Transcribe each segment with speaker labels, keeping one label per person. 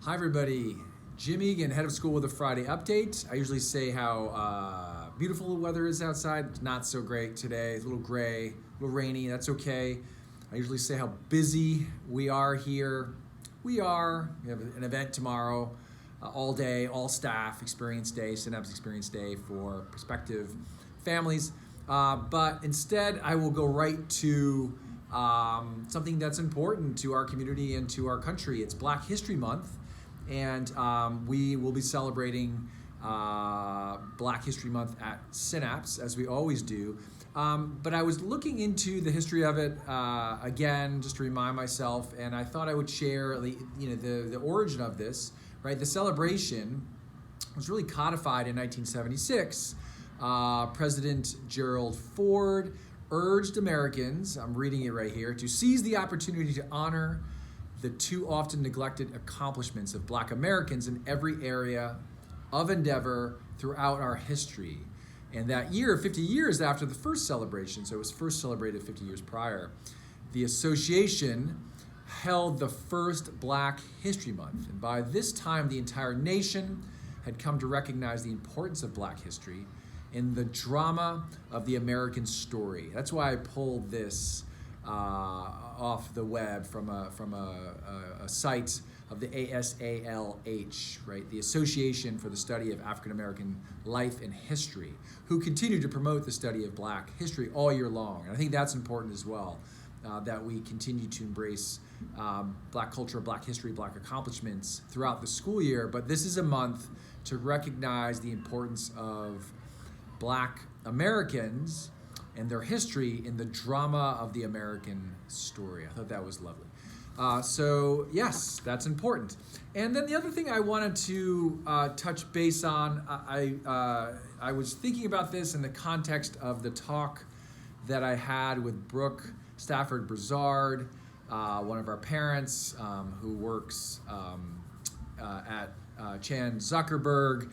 Speaker 1: Hi everybody, Jim Egan, head of school with a Friday update. I usually say how beautiful the weather is outside. It's not so great today, it's a little gray, a little rainy, that's okay. I usually say how busy we are here. We have an event tomorrow, all day, all staff, experience day, Synapse experience day for prospective families. But instead, I will go right to something that's important to our community and to our country. It's Black History Month. And we will be celebrating Black History Month at Synapse, as we always do. But I was looking into the history of it again, just to remind myself, and I thought I would share the origin of this. Right, the celebration was really codified in 1976. President Gerald Ford urged Americans, I'm reading it right here, to seize the opportunity to honor the too often neglected accomplishments of Black Americans in every area of endeavor throughout our history. And that year, 50 years after the first celebration, so it was first celebrated 50 years prior, the association held the first Black History Month. And by this time, the entire nation had come to recognize the importance of Black history in the drama of the American story. That's why I pulled this off the web from a site of the ASALH, right, the Association for the Study of African American Life and History, who continue to promote the study of Black history all year long. And I think that's important as well, that we continue to embrace Black culture, Black history, Black accomplishments throughout the school year. But this is a month to recognize the importance of Black Americans and their history in the drama of the American story. I thought that was lovely. So yes, that's important. And then the other thing I wanted to touch base on, I was thinking about this in the context of the talk that I had with Brooke Stafford Brizard, one of our parents who works at Chan Zuckerberg,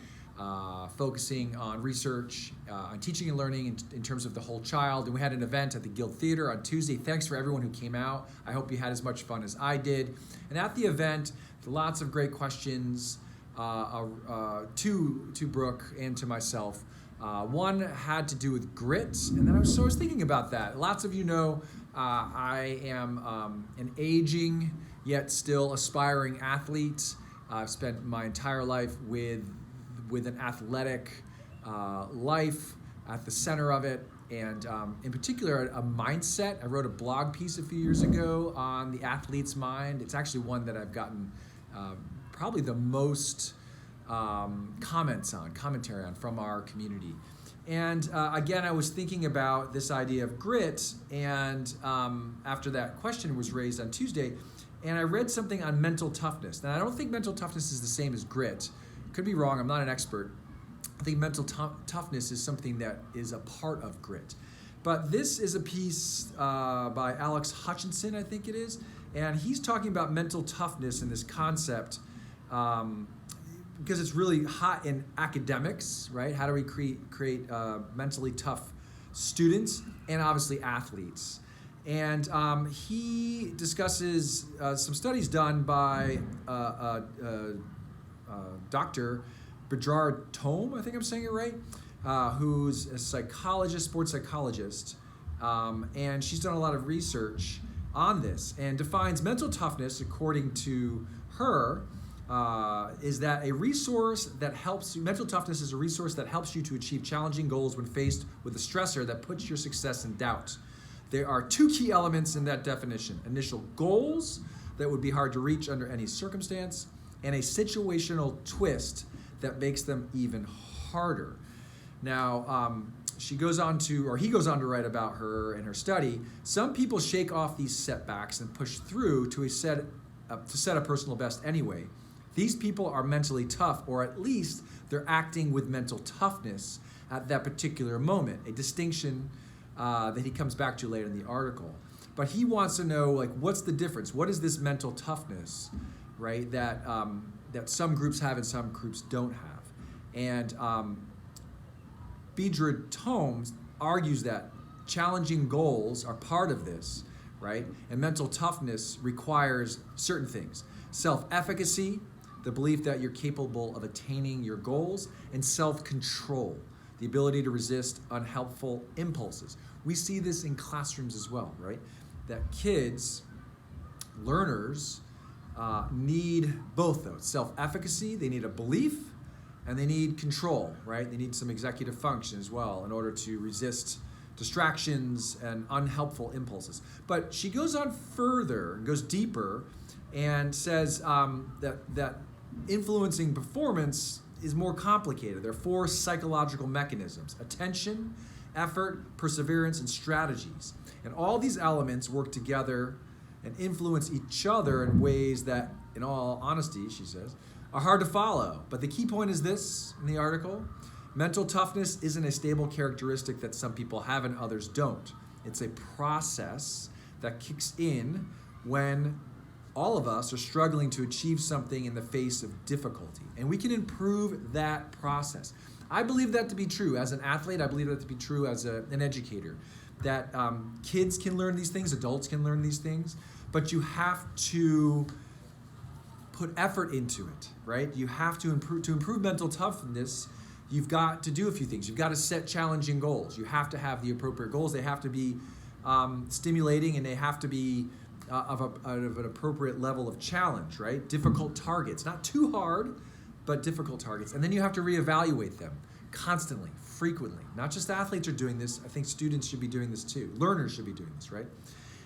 Speaker 1: focusing on research, on teaching and learning in terms of the whole child. And we had an event at the Guild Theater on Tuesday. Thanks for everyone who came out. I hope you had as much fun as I did. And at the event, lots of great questions to Brooke and to myself. One had to do with grit, and then I was thinking about that. Lots of you know I am an aging yet still aspiring athlete. I've spent my entire life with an athletic life at the center of it, and in particular a mindset. I wrote a blog piece a few years ago on the athlete's mind. It's actually one that I've gotten probably the most commentary on from our community. And again, I was thinking about this idea of grit, and after that question was raised on Tuesday, and I read something on mental toughness. Now, I don't think mental toughness is the same as grit. Could be wrong, I'm not an expert. I think mental toughness is something that is a part of grit. But this is a piece by Alex Hutchinson, I think it is, and he's talking about mental toughness and this concept because it's really hot in academics, right? How do we create mentally tough students and obviously athletes? And he discusses some studies done by Dr. Bedard Tome, I think I'm saying it right, who's a psychologist, sports psychologist, and she's done a lot of research on this and defines mental toughness, according to her, is that a resource that helps you. Mental toughness is a resource that helps you to achieve challenging goals when faced with a stressor that puts your success in doubt. There are two key elements in that definition: initial goals that would be hard to reach under any circumstance, and a situational twist that makes them even harder. Now, he goes on to write about her and her study. Some people shake off these setbacks and push through to set a personal best anyway. These people are mentally tough, or at least they're acting with mental toughness at that particular moment, a distinction that he comes back to later in the article. But he wants to know, like, what's the difference? What is this mental toughness, right, that some groups have and some groups don't have? And Bedard Tome argues that challenging goals are part of this, right? And mental toughness requires certain things: self-efficacy, the belief that you're capable of attaining your goals, and self-control, the ability to resist unhelpful impulses. We see this in classrooms as well, right? That kids, learners, need both those. Self-efficacy, they need a belief, and they need control, right? They need some executive function as well in order to resist distractions and unhelpful impulses. But she goes on further and goes deeper and says that influencing performance is more complicated. There are 4 psychological mechanisms: attention, effort, perseverance, and strategies. And all these elements work together and influence each other in ways that, in all honesty, she says, are hard to follow. But the key point is this in the article: mental toughness isn't a stable characteristic that some people have and others don't. It's a process that kicks in when all of us are struggling to achieve something in the face of difficulty. And we can improve that process. I believe that to be true as an athlete. I believe that to be true as an educator. That kids can learn these things, adults can learn these things, but you have to put effort into it, right? You have to improve mental toughness. You've got to do a few things. You've got to set challenging goals. You have to have the appropriate goals. They have to be stimulating, and they have to be of an appropriate level of challenge, right? Difficult targets, not too hard, but difficult targets. And then you have to reevaluate them constantly, frequently. Not just athletes are doing this. I think students should be doing this too. Learners should be doing this, right?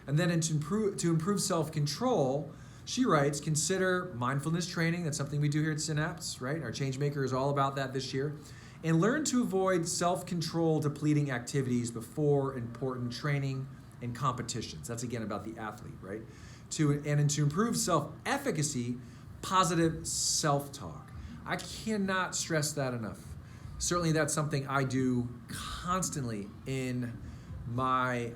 Speaker 1: And then to improve self-control, she writes, consider mindfulness training. That's something we do here at Synapse, right? Our Changemaker is all about that this year. And learn to avoid self-control depleting activities before important training and competitions. That's again about the athlete, right? To improve self-efficacy, positive self-talk. I cannot stress that enough. Certainly that's something I do constantly in my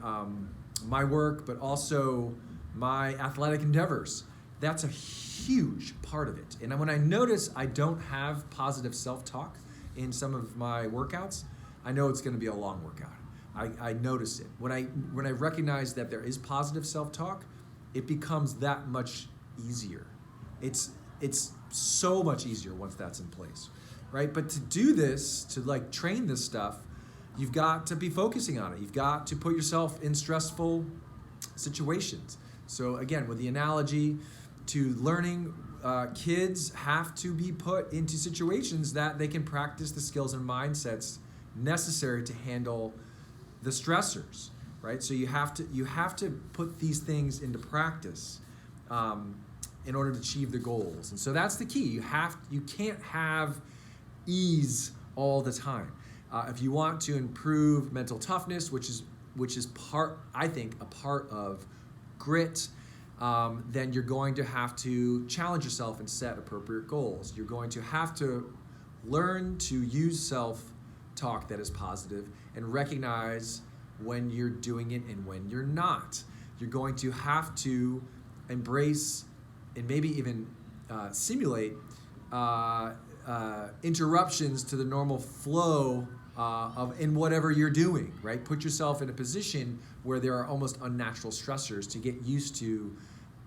Speaker 1: my work, but also my athletic endeavors. That's a huge part of it. And when I notice I don't have positive self-talk in some of my workouts, I know it's going to be a long workout. I notice it. When I recognize that there is positive self-talk, it becomes that much easier. It's so much easier once that's in place, right? But to do this, to like train this stuff, you've got to be focusing on it. You've got to put yourself in stressful situations. So again, with the analogy to learning, kids have to be put into situations that they can practice the skills and mindsets necessary to handle the stressors, right? So you have to put these things into practice in order to achieve the goals. And so that's the key. You can't have ease all the time. If you want to improve mental toughness, which is part, I think, a part of grit, then you're going to have to challenge yourself and set appropriate goals. You're going to have to learn to use self-talk that is positive and recognize when you're doing it and when you're not. You're going to have to embrace and maybe even simulate interruptions to the normal flow in whatever you're doing, right? Put yourself in a position where there are almost unnatural stressors to get used to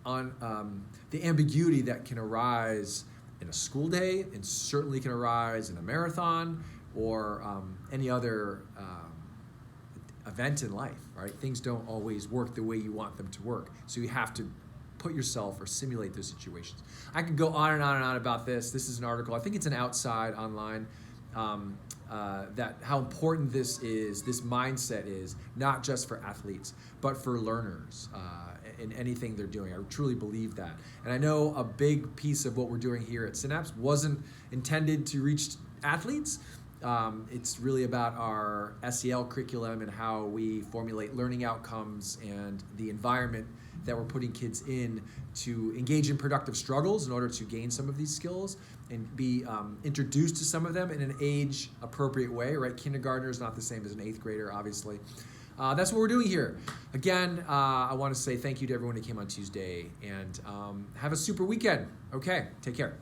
Speaker 1: the ambiguity that can arise in a school day and certainly can arise in a marathon or any other event in life, right? Things don't always work the way you want them to work. So you have to put yourself or simulate those situations. I could go on and on and on about this. This is an article, I think it's an Outside online, that how important this mindset is, not just for athletes, but for learners in anything they're doing. I truly believe that. And I know a big piece of what we're doing here at Synapse wasn't intended to reach athletes. It's really about our SEL curriculum and how we formulate learning outcomes and the environment that we're putting kids in to engage in productive struggles in order to gain some of these skills and be introduced to some of them in an age-appropriate way, right? Kindergartner is not the same as an 8th grader, obviously. That's what we're doing here. Again, I want to say thank you to everyone who came on Tuesday, and have a super weekend. Okay, take care.